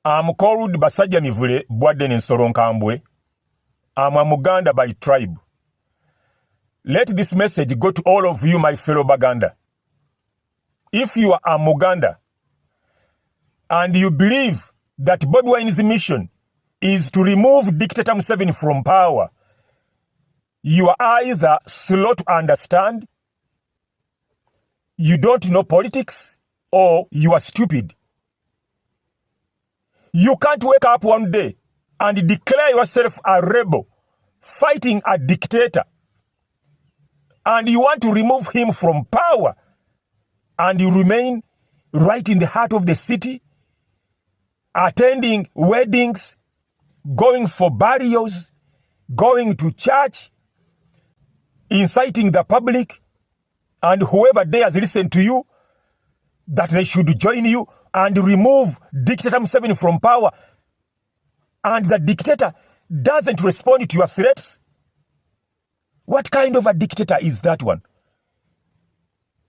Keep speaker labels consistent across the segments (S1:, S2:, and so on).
S1: I'm called Basajja Mivule Bwadden in Soronkambwe. I'm a Muganda by tribe. Let this message go to all of you, my fellow Baganda. If you are a Muganda and you believe that Bobi Wine's mission is to remove Dictator Museveni from power, you are either slow to understand, you don't know politics, or you are stupid. You can't wake up one day and declare yourself a rebel fighting a dictator, and you want to remove him from power, and you remain right in the heart of the city, attending weddings, going for burials, going to church, inciting the public, and whoever dares listen to you, that they should join you and remove Dictator Museveni from power, and the dictator doesn't respond to your threats? What kind of a dictator is that one?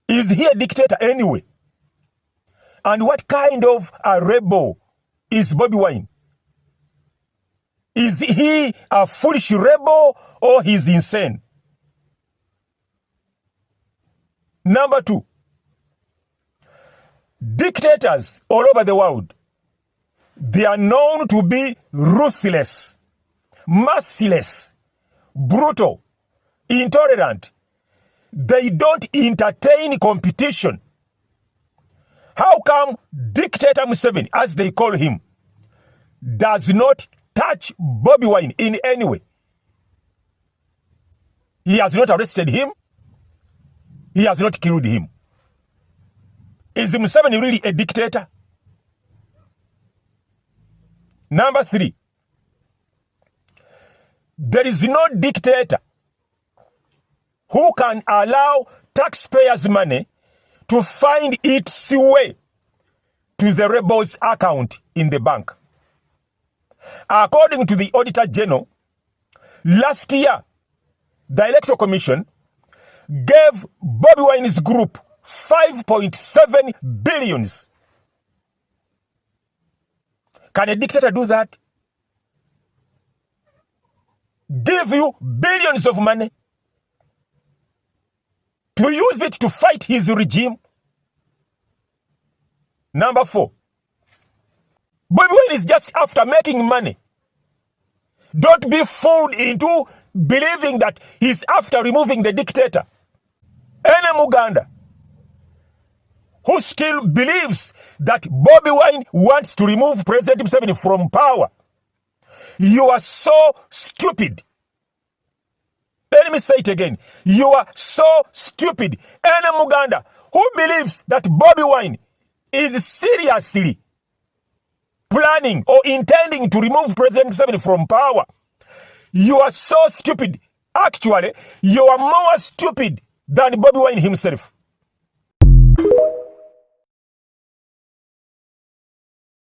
S1: Is he a dictator anyway? And what kind of a rebel is Bobi Wine? Is he a foolish rebel or he's insane? Number 2, dictators all over the world, they are known to be ruthless, merciless, brutal, intolerant. They don't entertain competition. How come Dictator Museveni, as they call him, does not touch Bobi Wine in any way? He has not arrested him. He has not killed him. Is Museveni really a dictator? Number 3, there is no dictator who can allow taxpayers' money to find its way to the rebels' account in the bank. According to the Auditor General, last year, the Electoral Commission gave Bobi Wine's group 5.7 billion. Can a dictator do that? Give you billions of money to use it to fight his regime? Number 4, Bobi Wine is just after making money. Don't be fooled into believing that he's after removing the dictator. Any Muganda who still believes that Bobi Wine wants to remove President Museveni from power, you are so stupid. Let me say it again. You are so stupid. Any Muganda who believes that Bobi Wine is seriously planning or intending to remove President Museveni from power, you are so stupid. Actually, you are more stupid than Bobi Wine himself.